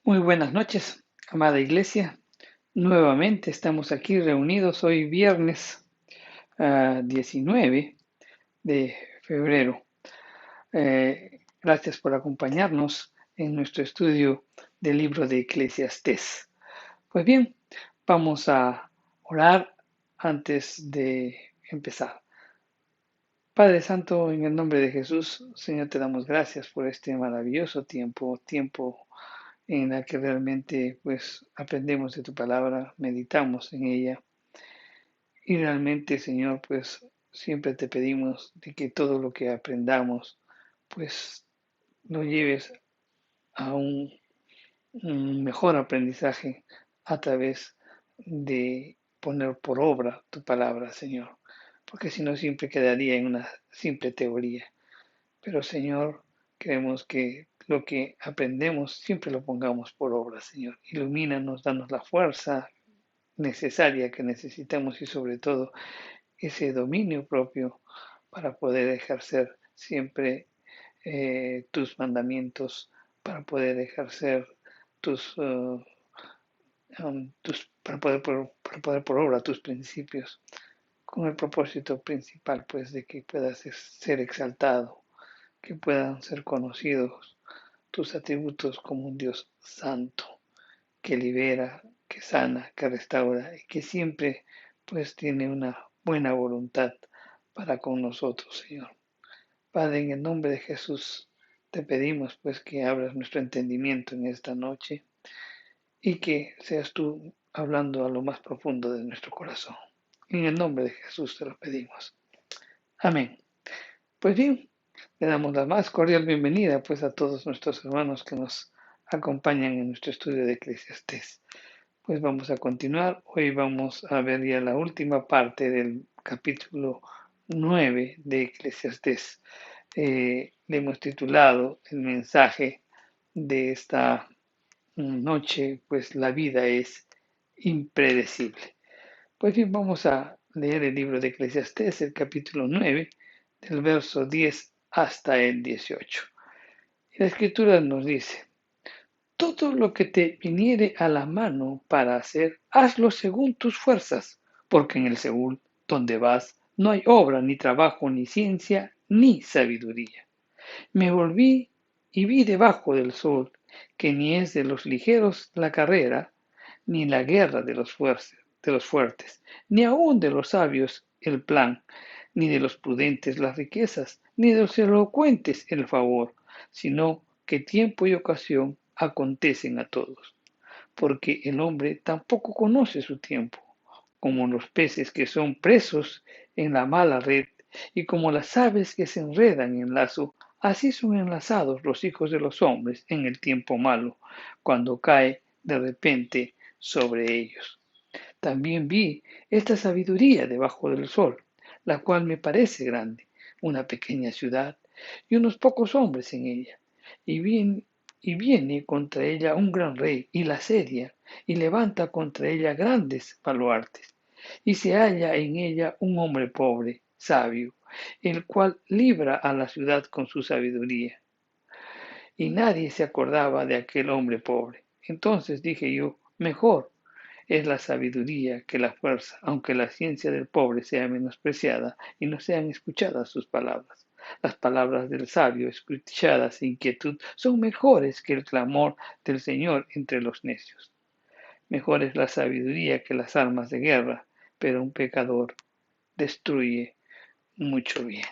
Muy buenas noches, amada iglesia. Nuevamente estamos aquí reunidos hoy viernes 19 de febrero. Gracias por acompañarnos en nuestro estudio del libro de Eclesiastés. Pues bien, vamos a orar antes de empezar. Padre Santo, en el nombre de Jesús, Señor, te damos gracias por este maravilloso tiempo en la que realmente pues aprendemos de tu palabra, meditamos en ella y realmente, Señor, pues siempre te pedimos de que todo lo que aprendamos pues lo lleves a un mejor aprendizaje a través de poner por obra tu palabra, Señor, porque si no siempre quedaría en una simple teoría. Pero, Señor, queremos que lo que aprendemos siempre lo pongamos por obra, Señor. Ilumínanos, danos la fuerza necesaria que necesitamos y sobre todo ese dominio propio para poder ejercer siempre tus mandamientos, para poder ejercer tus, para poder por obra tus principios, con el propósito principal, pues, de que puedas ser exaltado, que puedan ser conocidos tus atributos como un Dios santo, que libera, que sana, que restaura y que siempre pues tiene una buena voluntad para con nosotros, Señor. Padre, en el nombre de Jesús, te pedimos pues que abras nuestro entendimiento en esta noche y que seas tú hablando a lo más profundo de nuestro corazón. En el nombre de Jesús te lo pedimos. Amén. Pues bien, le damos la más cordial bienvenida pues a todos nuestros hermanos que nos acompañan en nuestro estudio de Eclesiastés. Pues vamos a continuar. Hoy vamos a ver ya la última parte del capítulo 9 de Eclesiastés. Le hemos titulado el mensaje de esta noche, pues la vida es impredecible. Pues bien, vamos a leer el libro de Eclesiastés, el capítulo 9, del verso 10 hasta el 18. Y la escritura nos dice: todo lo que te viniere a la mano para hacer, hazlo según tus fuerzas, porque en el Seúl, donde vas, no hay obra, ni trabajo, ni ciencia, ni sabiduría. Me volví y vi debajo del sol que ni es de los ligeros la carrera, ni la guerra de los fuertes, ni aun de los sabios el plan, ni de los prudentes las riquezas, ni de los elocuentes el favor, sino que tiempo y ocasión acontecen a todos, porque el hombre tampoco conoce su tiempo, como los peces que son presos en la mala red, y como las aves que se enredan en lazo, así son enlazados los hijos de los hombres en el tiempo malo, cuando cae de repente sobre ellos. También vi esta sabiduría debajo del sol, la cual me parece grande, una pequeña ciudad y unos pocos hombres en ella. Y, bien, y viene contra ella un gran rey y la asedia, y levanta contra ella grandes baluartes. Y se halla en ella un hombre pobre, sabio, el cual libra a la ciudad con su sabiduría. Y nadie se acordaba de aquel hombre pobre. Entonces dije yo: mejor es la sabiduría que la fuerza, aunque la ciencia del pobre sea menospreciada y no sean escuchadas sus palabras. Las palabras del sabio, escuchadas sin quietud, son mejores que el clamor del Señor entre los necios. Mejor es la sabiduría que las armas de guerra, pero un pecador destruye mucho bien.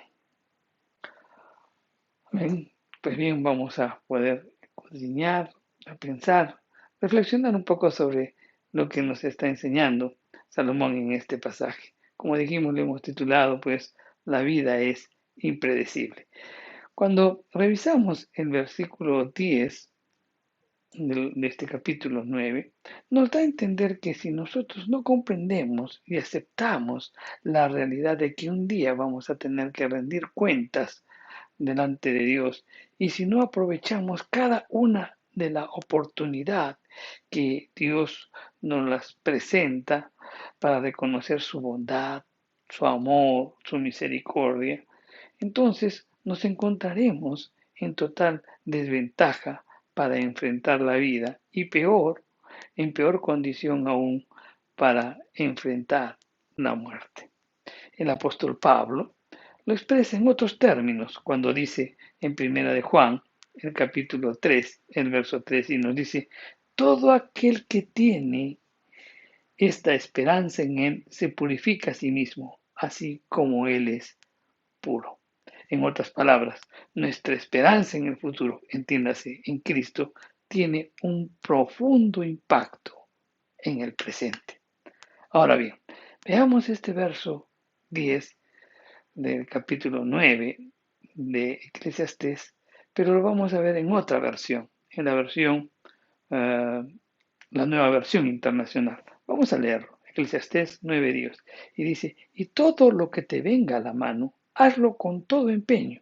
Bien, pues bien, vamos a poder escudriñar, a pensar, reflexionar un poco sobre lo que nos está enseñando Salomón en este pasaje. Como dijimos, le hemos titulado, pues, la vida es impredecible. Cuando revisamos el versículo 10 de este capítulo 9, nos da a entender que si nosotros no comprendemos y aceptamos la realidad de que un día vamos a tener que rendir cuentas delante de Dios, y si no aprovechamos cada una de la oportunidad que Dios nos las presenta para reconocer su bondad, su amor, su misericordia, entonces nos encontraremos en total desventaja para enfrentar la vida y en peor condición aún para enfrentar la muerte. El apóstol Pablo lo expresa en otros términos cuando dice en Primera de Juan, el capítulo 3, el verso 3, y nos dice, todo aquel que tiene esta esperanza en Él se purifica a sí mismo, así como Él es puro. En otras palabras, nuestra esperanza en el futuro, entiéndase, en Cristo, tiene un profundo impacto en el presente. Ahora bien, veamos este verso 10 del capítulo 9 de Eclesiastés, pero lo vamos a ver en otra versión, en la versión, la nueva versión internacional. Vamos a leerlo, Eclesiastés 9:10, y dice, y todo lo que te venga a la mano, hazlo con todo empeño.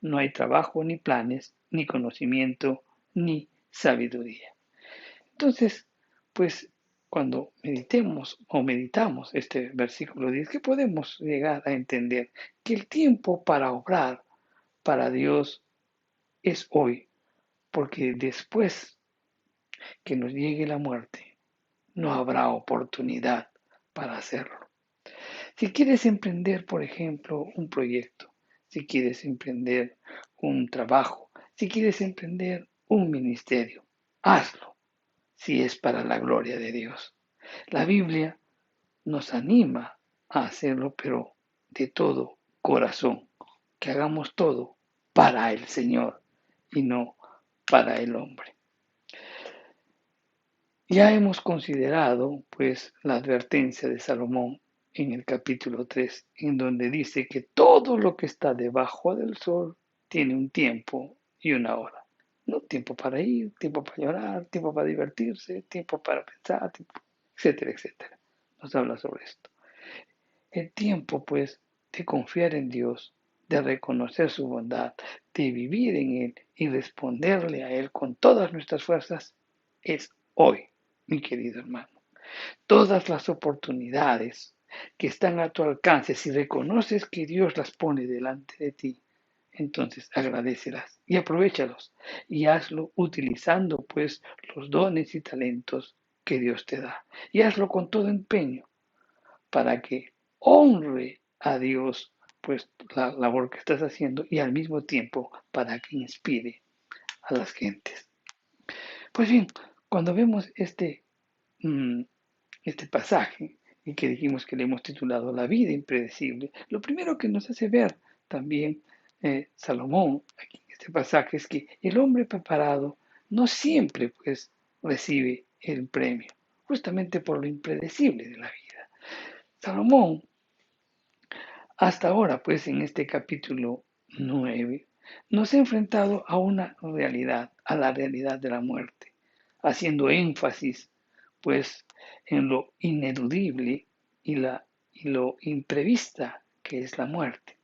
No hay trabajo, ni planes, ni conocimiento, ni sabiduría. Entonces, pues cuando meditamos este versículo 10, ¿qué podemos llegar a entender? Que el tiempo para obrar para Dios es hoy, porque después que nos llegue la muerte, no habrá oportunidad para hacerlo. Si quieres emprender, por ejemplo, un proyecto, si quieres emprender un trabajo, si quieres emprender un ministerio, hazlo, si es para la gloria de Dios. La Biblia nos anima a hacerlo, pero de todo corazón, que hagamos todo para el Señor y no para el hombre. Ya hemos considerado, pues, la advertencia de Salomón en el capítulo 3, en donde dice que todo lo que está debajo del sol tiene un tiempo y una hora. No tiempo para ir, tiempo para llorar, tiempo para divertirse, tiempo para pensar, etcétera, etcétera. Nos habla sobre esto. El tiempo, pues, de confiar en Dios, de reconocer su bondad, de vivir en Él y responderle a Él con todas nuestras fuerzas, es hoy, mi querido hermano. Todas las oportunidades que están a tu alcance, si reconoces que Dios las pone delante de ti, entonces agradécelas y aprovéchalos y hazlo utilizando pues los dones y talentos que Dios te da. Y hazlo con todo empeño para que honre a Dios pues la labor que estás haciendo y al mismo tiempo para que inspire a las gentes. Pues bien, cuando vemos este pasaje y que dijimos que le hemos titulado La vida impredecible, lo primero que nos hace ver también Salomón aquí en este pasaje es que el hombre preparado no siempre pues recibe el premio, justamente por lo impredecible de la vida. Salomón, hasta ahora pues en este capítulo 9, nos ha enfrentado a una realidad, a la realidad de la muerte, haciendo énfasis pues en lo ineludible y lo imprevista que es la muerte.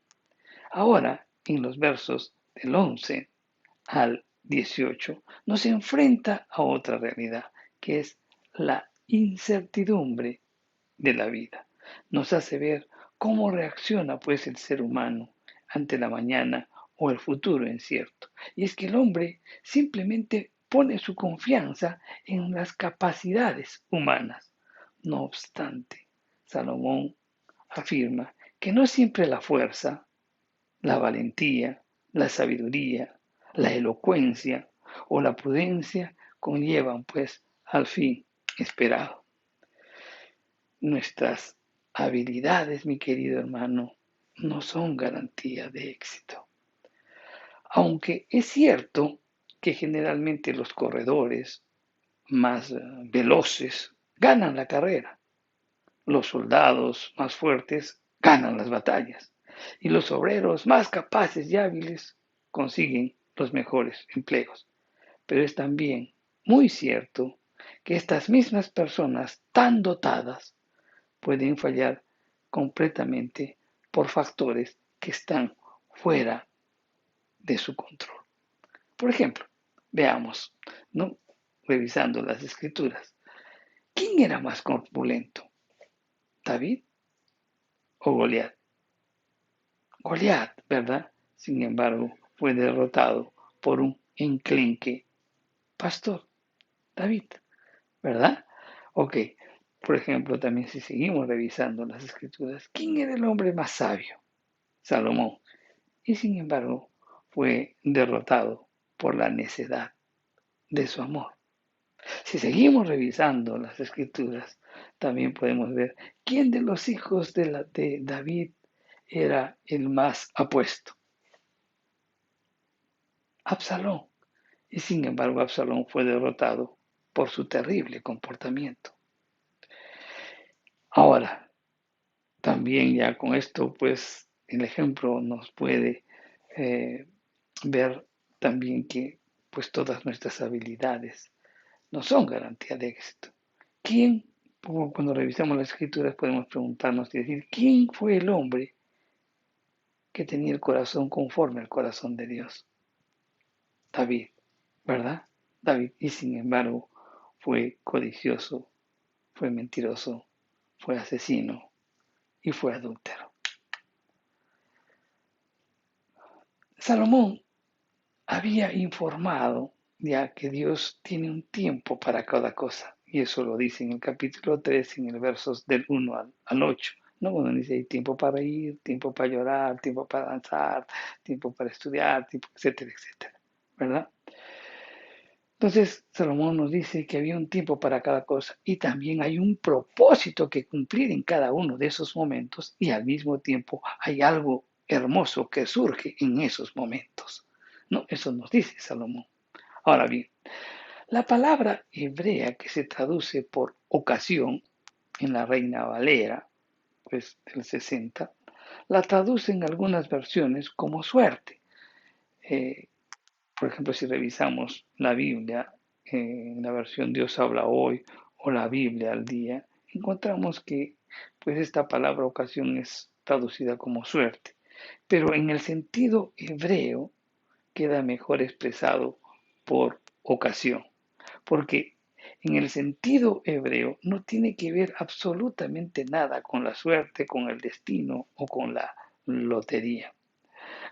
Ahora, en los versos del 11 al 18, nos enfrenta a otra realidad, que es la incertidumbre de la vida. Nos hace ver cómo reacciona pues el ser humano ante la mañana o el futuro incierto. Y es que el hombre simplemente pone su confianza en las capacidades humanas. No obstante, Salomón afirma que no siempre la fuerza, la valentía, la sabiduría, la elocuencia o la prudencia conllevan pues al fin esperado. Nuestras habilidades, mi querido hermano, no son garantía de éxito. Aunque es cierto que generalmente los corredores más veloces ganan la carrera, los soldados más fuertes ganan las batallas y los obreros más capaces y hábiles consiguen los mejores empleos. Pero es también muy cierto que estas mismas personas tan dotadas pueden fallar completamente por factores que están fuera de su control. Por ejemplo, veamos, ¿no? Revisando las escrituras, ¿quién era más corpulento, David o Goliat? Goliat, ¿verdad? Sin embargo, fue derrotado por un enclenque pastor David, ¿verdad? Ok, por ejemplo, también si seguimos revisando las escrituras, ¿quién era el hombre más sabio? Salomón. Y sin embargo, fue derrotado por la necedad de su amor. Si seguimos revisando las escrituras, también podemos ver quién de los hijos de David era el más apuesto. Absalón. Y sin embargo, Absalón fue derrotado por su terrible comportamiento. Ahora, también ya con esto, pues el ejemplo nos puede eh, ver también que pues todas nuestras habilidades no son garantía de éxito. ¿Quién, cuando revisamos las escrituras, podemos preguntarnos y decir, ¿quién fue el hombre que tenía el corazón conforme al corazón de Dios? David, ¿verdad? David, y sin embargo, fue codicioso, fue mentiroso, fue asesino y fue adúltero. Salomón había informado ya que Dios tiene un tiempo para cada cosa. Y eso lo dice en el capítulo 3, en el versos del 1 al 8. ¿No? Cuando dice hay tiempo para ir, tiempo para llorar, tiempo para danzar, tiempo para estudiar, tiempo, etcétera, etcétera. ¿Verdad? Entonces, Salomón nos dice que había un tiempo para cada cosa y también hay un propósito que cumplir en cada uno de esos momentos y al mismo tiempo hay algo hermoso que surge en esos momentos. No, eso nos dice Salomón. Ahora bien, la palabra hebrea que se traduce por ocasión en la Reina Valera, pues del 60, la traduce en algunas versiones como suerte. Eh, por ejemplo, si revisamos la Biblia, en la versión Dios habla hoy o la Biblia al día, encontramos que pues esta palabra ocasión es traducida como suerte, pero en el sentido hebreo queda mejor expresado por ocasión, porque en el sentido hebreo no tiene que ver absolutamente nada con la suerte, con el destino o con la lotería.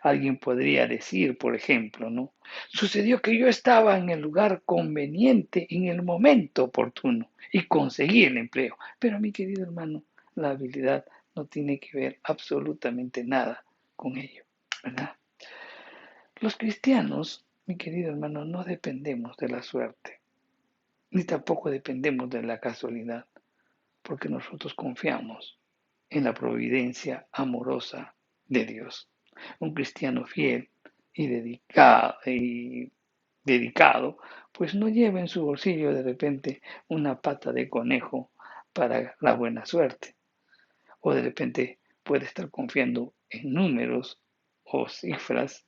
Alguien podría decir, por ejemplo, ¿no? Sucedió que yo estaba en el lugar conveniente, en el momento oportuno, y conseguí el empleo. Pero mi querido hermano, la habilidad no tiene que ver absolutamente nada con ello, ¿verdad? Los cristianos, mi querido hermano, no dependemos de la suerte, ni tampoco dependemos de la casualidad, porque nosotros confiamos en la providencia amorosa de Dios. Un cristiano fiel y dedicado, pues no lleva en su bolsillo de repente una pata de conejo para la buena suerte, o de repente puede estar confiando en números o cifras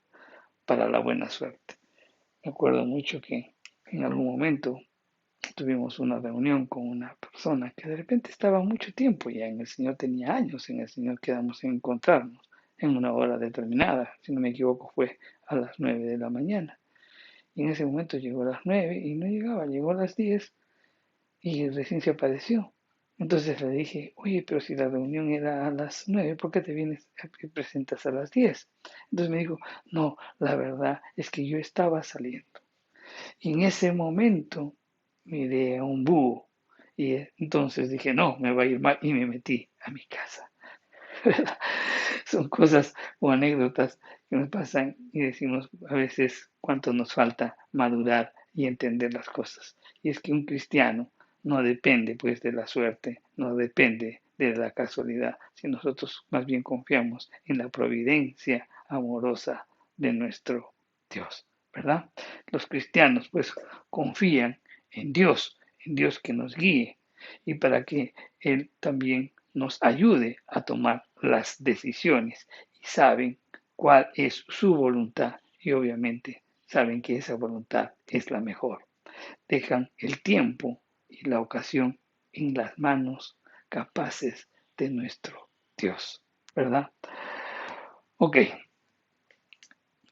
para la buena suerte. Me acuerdo mucho que en algún momento tuvimos una reunión con una persona que de repente estaba mucho tiempo ya en el Señor, tenía años en el Señor, quedamos en encontrarnos en una hora determinada, si no me equivoco fue a las 9 de la mañana. Y en ese momento llegó a las 9 y no llegaba, llegó a las 10 y recién se apareció. Entonces le dije, oye, pero si la reunión era a las 9, ¿por qué te vienes y presentas a las 10? Entonces me dijo, no, la verdad es que yo estaba saliendo. Y en ese momento miré a un búho y entonces dije, no, me va a ir mal y me metí a mi casa. Son cosas o anécdotas que nos pasan y decimos a veces cuánto nos falta madurar y entender las cosas. Y es que un cristiano no depende pues de la suerte, no depende de la casualidad, si nosotros más bien confiamos en la providencia amorosa de nuestro Dios, ¿verdad? Los cristianos pues confían en Dios que nos guíe y para que Él también nos ayude a tomar las decisiones y saben cuál es su voluntad y obviamente saben que esa voluntad es la mejor. Dejan el tiempo y la ocasión en las manos capaces de nuestro Dios, ¿verdad? Ok,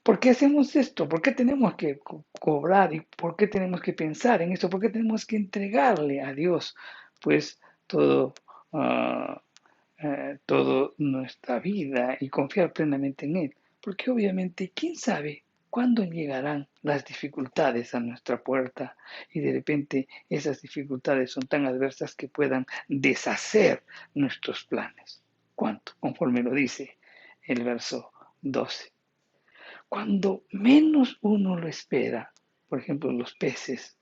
¿por qué hacemos esto? ¿Por qué tenemos que cobrar y por qué tenemos que pensar en esto? ¿Por qué tenemos que entregarle a Dios pues todo, uh, toda nuestra vida y confiar plenamente en Él? Porque obviamente, ¿quién sabe ¿Cuándo llegarán las dificultades a nuestra puerta y de repente esas dificultades son tan adversas que puedan deshacer nuestros planes? ¿Cuánto? Conforme lo dice el verso 12. Cuando menos uno lo espera, por ejemplo, los peces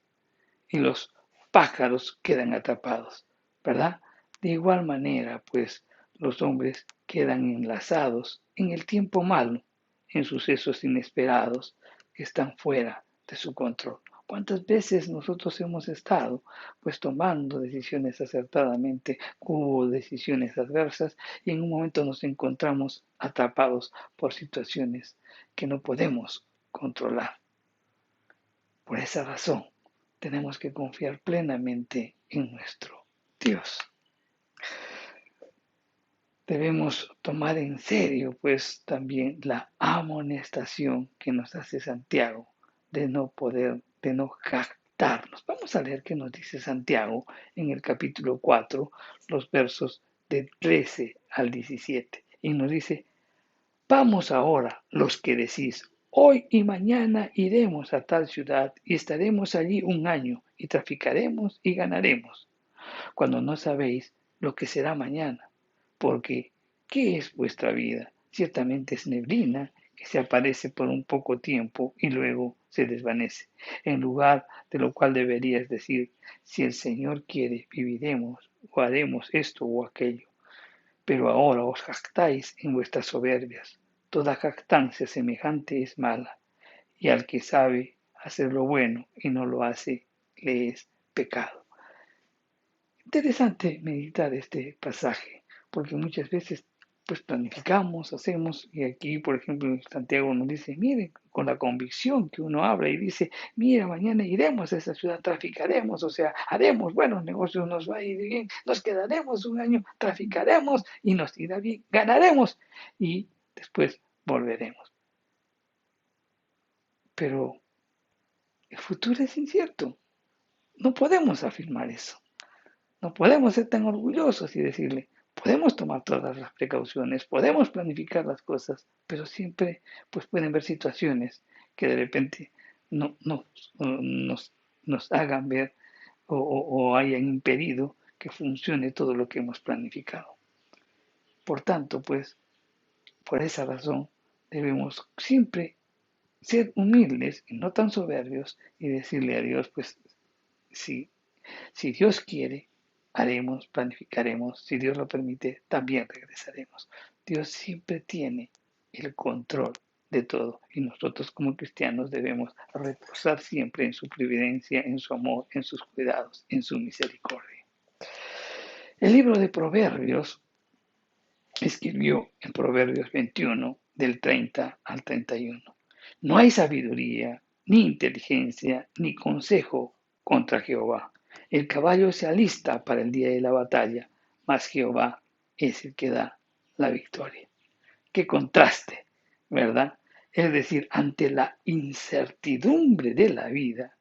y los pájaros quedan atrapados, ¿verdad? De igual manera, pues los hombres quedan enlazados en el tiempo malo, en sucesos inesperados que están fuera de su control. ¿Cuántas veces nosotros hemos estado pues tomando decisiones acertadamente, hubo decisiones adversas y en un momento nos encontramos atrapados por situaciones que no podemos controlar? Por esa razón, tenemos que confiar plenamente en nuestro Dios. Debemos tomar en serio, pues, también la amonestación que nos hace Santiago de no jactarnos. Vamos a leer qué nos dice Santiago en el capítulo 4, los versos del 13 al 17. Y nos dice: vamos ahora, los que decís, hoy y mañana iremos a tal ciudad y estaremos allí un año y traficaremos y ganaremos, cuando no sabéis lo que será mañana, porque ¿qué es vuestra vida? Ciertamente es neblina que se aparece por un poco tiempo y luego se desvanece, en lugar de lo cual deberías decir, si el Señor quiere, viviremos o haremos esto o aquello. Pero ahora os jactáis en vuestras soberbias. Toda jactancia semejante es mala, y al que sabe hacer lo bueno y no lo hace, le es pecado. Interesante meditar este pasaje, porque muchas veces pues planificamos, hacemos, y aquí por ejemplo Santiago nos dice, miren, con la convicción que uno habla y dice, mira, mañana iremos a esa ciudad, traficaremos, o sea, haremos buenos negocios, nos va a ir bien, nos quedaremos un año, traficaremos y nos irá bien, ganaremos y después volveremos. Pero el futuro es incierto, no podemos afirmar eso. No podemos ser tan orgullosos y decirle, podemos tomar todas las precauciones, podemos planificar las cosas, pero siempre pues pueden haber situaciones que de repente nos hagan ver o hayan impedido que funcione todo lo que hemos planificado. Por tanto, pues, por esa razón debemos siempre ser humildes y no tan soberbios y decirle a Dios, pues, si Dios quiere, haremos, planificaremos, si Dios lo permite, también regresaremos. Dios siempre tiene el control de todo y nosotros como cristianos debemos reposar siempre en su providencia, en su amor, en sus cuidados, en su misericordia. El libro de Proverbios escribió en Proverbios 21, del 30 al 31. No hay sabiduría, ni inteligencia, ni consejo contra Jehová. El caballo se alista para el día de la batalla, mas Jehová es el que da la victoria. Qué contraste, ¿verdad? Es decir, ante la incertidumbre de la vida,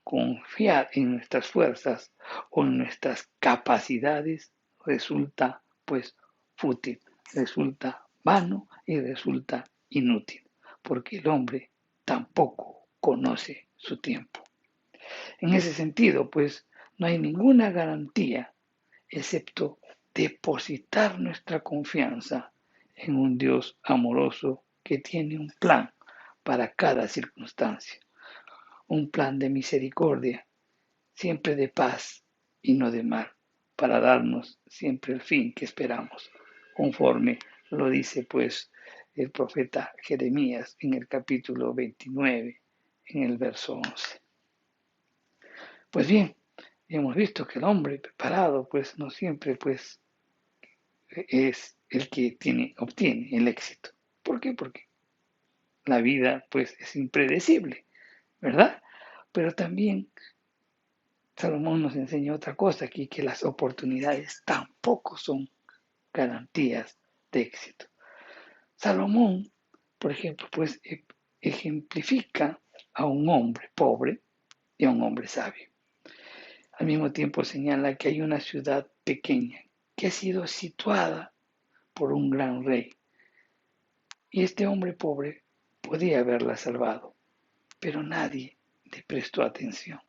confiar en nuestras fuerzas o en nuestras capacidades resulta pues fútil, resulta vano y resulta inútil, porque el hombre tampoco conoce su tiempo. En ese sentido, pues no hay ninguna garantía excepto depositar nuestra confianza en un Dios amoroso que tiene un plan para cada circunstancia, un plan de misericordia, siempre de paz y no de mal, para darnos siempre el fin que esperamos, conforme lo dice pues el profeta Jeremías en el capítulo 29, en el verso 11. Pues bien, hemos visto que el hombre preparado pues no siempre pues es el que obtiene el éxito. ¿Por qué? Porque la vida pues es impredecible, ¿verdad? Pero también Salomón nos enseña otra cosa aquí, que las oportunidades tampoco son garantías de éxito. Salomón, por ejemplo, pues ejemplifica a un hombre pobre y a un hombre sabio. Al mismo tiempo señala que hay una ciudad pequeña que ha sido situada por un gran rey. Y este hombre pobre podía haberla salvado, pero nadie le prestó atención.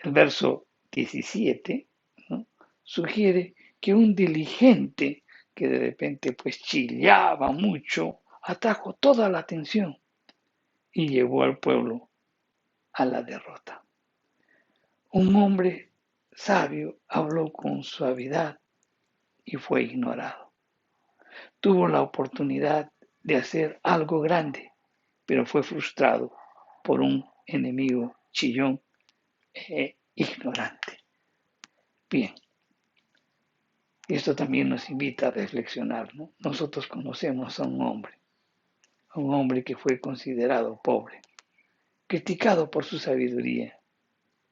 El verso 17, ¿no?, sugiere que un diligente que de repente pues chillaba mucho, atrajo toda la atención y llevó al pueblo a la derrota. Un hombre sabio habló con suavidad y fue ignorado. Tuvo la oportunidad de hacer algo grande, pero fue frustrado por un enemigo chillón e ignorante. Bien, esto también nos invita a reflexionar, ¿no? Nosotros conocemos a un hombre que fue considerado pobre, criticado por su sabiduría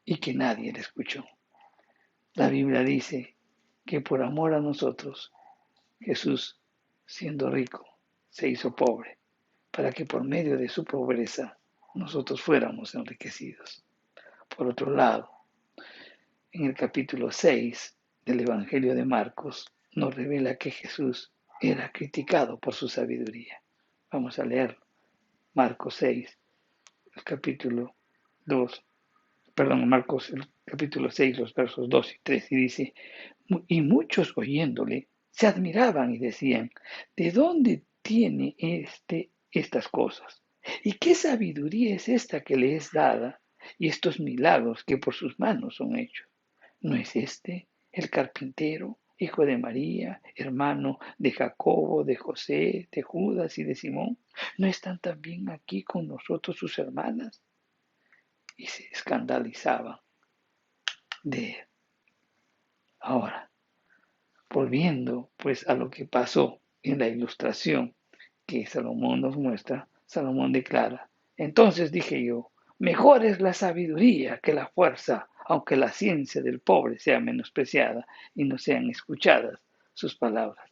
y que nadie le escuchó. La Biblia dice que por amor a nosotros, Jesús, siendo rico, se hizo pobre, para que por medio de su pobreza nosotros fuéramos enriquecidos. Por otro lado, en el capítulo 6 del Evangelio de Marcos, nos revela que Jesús era criticado por su sabiduría. Vamos a leer Marcos 6, el capítulo 2, Marcos el capítulo 6, los versos 2 y 3, y dice: y muchos oyéndole se admiraban y decían: ¿de dónde tiene estas cosas? ¿Y qué sabiduría es esta que le es dada, y estos milagros que por sus manos son hechos? ¿No es este el carpintero, hijo de María, hermano de Jacobo, de José, de Judas y de Simón? ¿No están también aquí con nosotros sus hermanas? Y se escandalizaban de él. Ahora, volviendo pues a lo que pasó en la ilustración que Salomón nos muestra, Salomón declara: entonces dije yo, mejor es la sabiduría que la fuerza, aunque la ciencia del pobre sea menospreciada y no sean escuchadas sus palabras.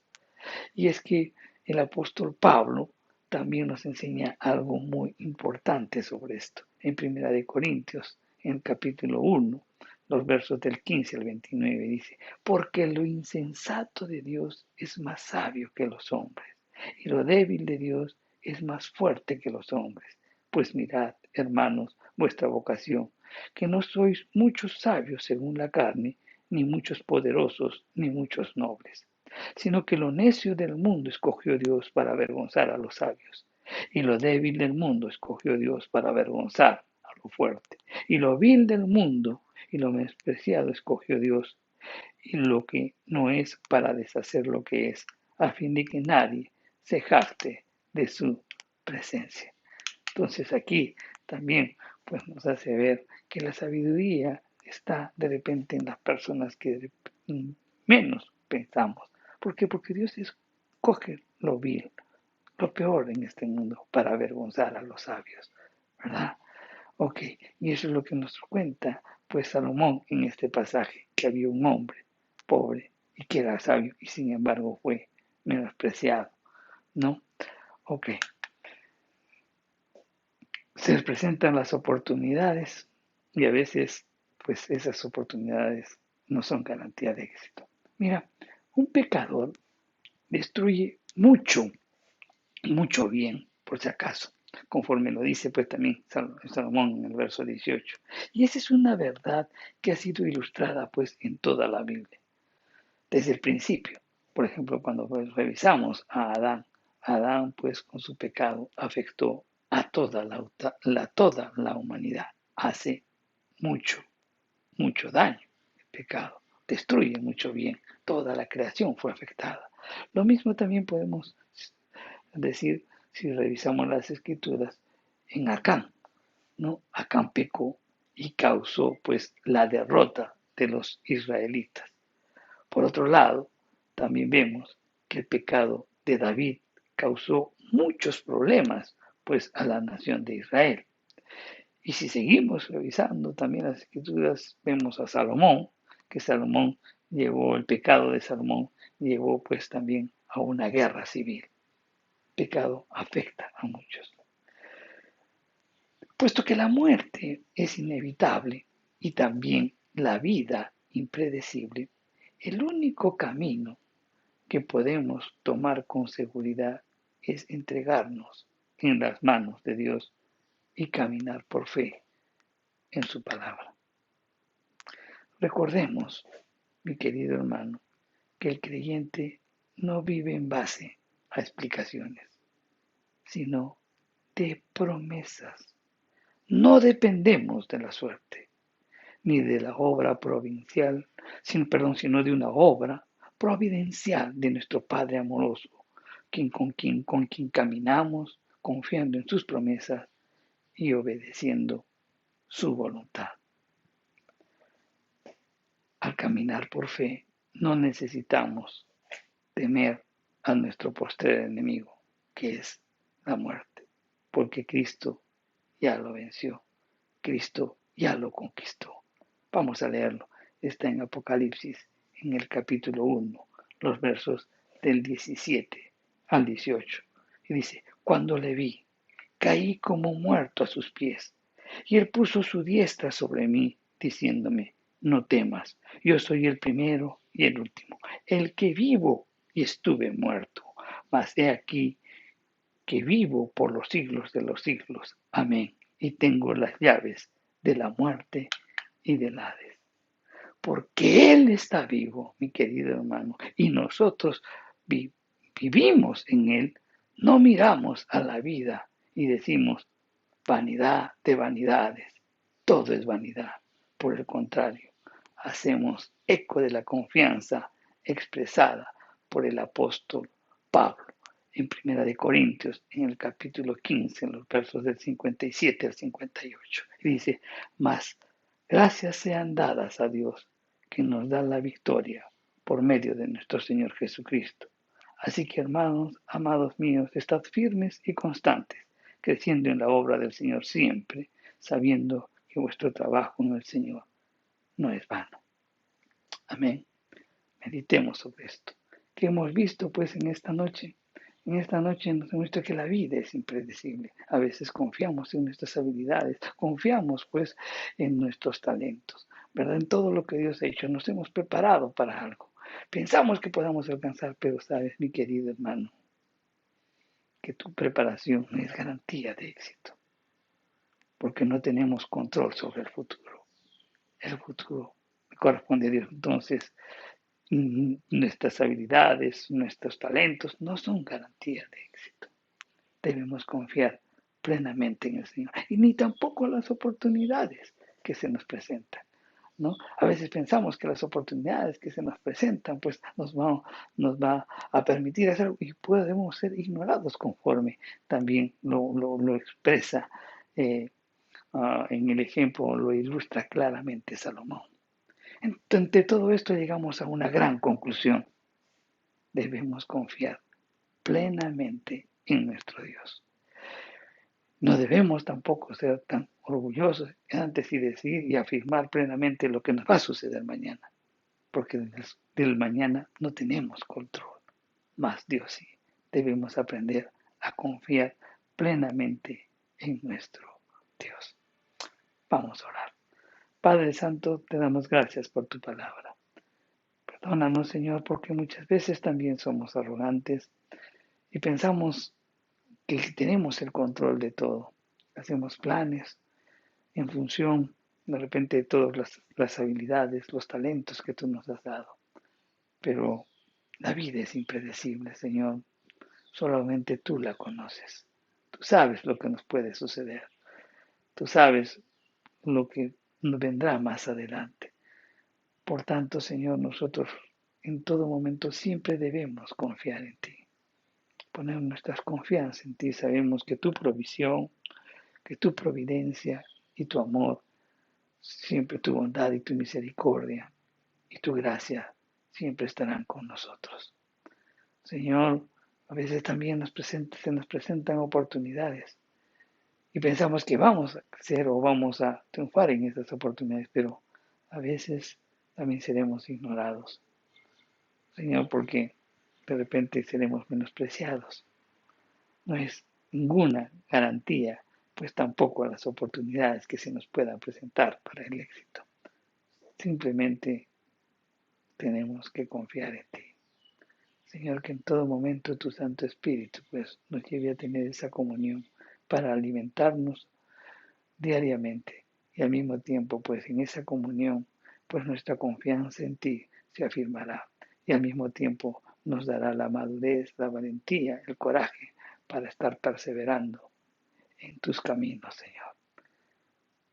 Y es que el apóstol Pablo también nos enseña algo muy importante sobre esto. En Primera de Corintios, en el capítulo 1, los versos del 15 al 29, dice: porque lo insensato de Dios es más sabio que los hombres, y lo débil de Dios es más fuerte que los hombres. Pues mirad, hermanos, vuestra vocación, que no sois muchos sabios según la carne, ni muchos poderosos, ni muchos nobles, sino que lo necio del mundo escogió Dios para avergonzar a los sabios, y lo débil del mundo escogió Dios para avergonzar a lo fuerte, y lo vil del mundo y lo menospreciado escogió Dios, y lo que no es para deshacer lo que es, a fin de que nadie se jacte de su presencia. Entonces aquí también pues nos hace ver que la sabiduría está de repente en las personas que menos pensamos. ¿Por qué? Porque Dios escoge lo vil, lo peor en este mundo para avergonzar a los sabios, ¿verdad? Ok, y eso es lo que nos cuenta pues Salomón en este pasaje, que había un hombre pobre y que era sabio y sin embargo fue menospreciado, ¿no? Ok, se presentan las oportunidades y a veces pues esas oportunidades no son garantía de éxito. Mira, un pecador destruye mucho, mucho bien, por si acaso, conforme lo dice pues también Salomón en el verso 18. Y esa es una verdad que ha sido ilustrada pues en toda la Biblia, desde el principio. Por ejemplo, cuando pues, revisamos a Adán pues con su pecado afectó a toda la humanidad, hace mucho, mucho daño. El pecado destruye mucho bien, toda la creación fue afectada. Lo mismo también podemos decir si revisamos las escrituras en Acán, ¿no? Acán pecó y causó pues la derrota de los israelitas. Por otro lado, también vemos que el pecado de David causó muchos problemas pues a la nación de Israel. Y si seguimos revisando también las escrituras, vemos a Salomón, que Salomón llevó, el pecado de Salomón llevó pues también a una guerra civil. El pecado afecta a muchos. Puesto que la muerte es inevitable y también la vida impredecible, el único camino que podemos tomar con seguridad es entregarnos en las manos de Dios y caminar por fe en su palabra. Recordemos, mi querido hermano, que el creyente no vive en base a explicaciones, sino de promesas. No dependemos de la suerte, ni de la obra provincial, sino de una obra providencial de nuestro Padre amoroso, con quien caminamos confiando en sus promesas y obedeciendo su voluntad. Al caminar por fe, no necesitamos temer a nuestro postrer enemigo, que es la muerte, porque Cristo ya lo venció, Cristo ya lo conquistó. Vamos a leerlo. Está en Apocalipsis, en el capítulo 1, los versos del 17 al 18. Y dice, cuando le vi, caí como muerto a sus pies, y él puso su diestra sobre mí, diciéndome, no temas, yo soy el primero y el último, el que vivo y estuve muerto, mas he aquí que vivo por los siglos de los siglos. Amén. Y tengo las llaves de la muerte y del Hades. Porque Él está vivo, mi querido hermano, y nosotros vivimos en Él, no miramos a la vida y decimos, vanidad de vanidades, todo es vanidad. Por el contrario, hacemos eco de la confianza expresada por el apóstol Pablo en Primera de Corintios, en el capítulo 15, en los versos del 57 al 58. Y dice, mas gracias sean dadas a Dios, que nos da la victoria por medio de nuestro Señor Jesucristo. Así que, hermanos, amados míos, estad firmes y constantes, creciendo en la obra del Señor siempre, sabiendo que vuestro trabajo en el Señor no es vano. Amén. Meditemos sobre esto. ¿Qué hemos visto pues en esta noche? En esta noche nos hemos visto que la vida es impredecible. A veces confiamos en nuestras habilidades, confiamos pues en nuestros talentos, ¿verdad? En todo lo que Dios ha hecho. Nos hemos preparado para algo. Pensamos que podamos alcanzar, pero sabes, mi querido hermano, que tu preparación no es garantía de éxito, porque no tenemos control sobre el futuro. El futuro corresponde a Dios. Entonces, nuestras habilidades, nuestros talentos no son garantía de éxito. Debemos confiar plenamente en el Señor y ni tampoco las oportunidades que se nos presentan, ¿no? A veces pensamos que las oportunidades que se nos presentan pues nos va a permitir hacer algo y podemos ser ignorados conforme también lo expresa en el ejemplo, lo ilustra claramente Salomón. Entre todo esto llegamos a una gran conclusión. Debemos confiar plenamente en nuestro Dios. No debemos tampoco ser tan orgullosos antes y decir y afirmar plenamente lo que nos va a suceder mañana, porque del mañana no tenemos control, más Dios sí. Debemos aprender a confiar plenamente en nuestro Dios. Vamos a orar. Padre Santo, te damos gracias por tu palabra. Perdónanos, Señor, porque muchas veces también somos arrogantes y pensamos que tenemos el control de todo. Hacemos planes en función de repente de todas las habilidades, los talentos que tú nos has dado. Pero la vida es impredecible, Señor. Solamente tú la conoces. Tú sabes lo que nos puede suceder. Tú sabes lo que nos vendrá más adelante. Por tanto, Señor, nosotros en todo momento siempre debemos confiar en ti. Poner nuestras confianzas en ti. Sabemos que tu provisión, que tu providencia y tu amor, siempre tu bondad y tu misericordia y tu gracia siempre estarán con nosotros. Señor, a veces también se nos presentan oportunidades y pensamos que vamos a ser o vamos a triunfar en estas oportunidades, pero a veces también seremos ignorados. Señor, porque de repente seremos menospreciados. No es ninguna garantía, pues tampoco a las oportunidades que se nos puedan presentar para el éxito. Simplemente tenemos que confiar en ti. Señor, que en todo momento tu Santo Espíritu pues nos lleve a tener esa comunión para alimentarnos diariamente. Y al mismo tiempo, pues en esa comunión, pues nuestra confianza en ti se afirmará. Y al mismo tiempo nos dará la madurez, la valentía, el coraje para estar perseverando en tus caminos, Señor.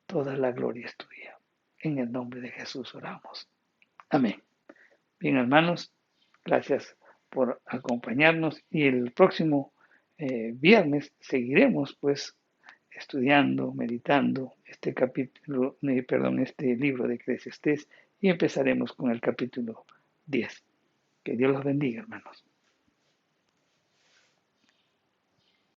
Toda la gloria es tuya. En el nombre de Jesús oramos. Amén. Bien, hermanos, gracias por acompañarnos y el próximo viernes seguiremos pues estudiando, meditando este capítulo, este libro de Eclesiastés y empezaremos con el capítulo 10. Que Dios los bendiga, hermanos.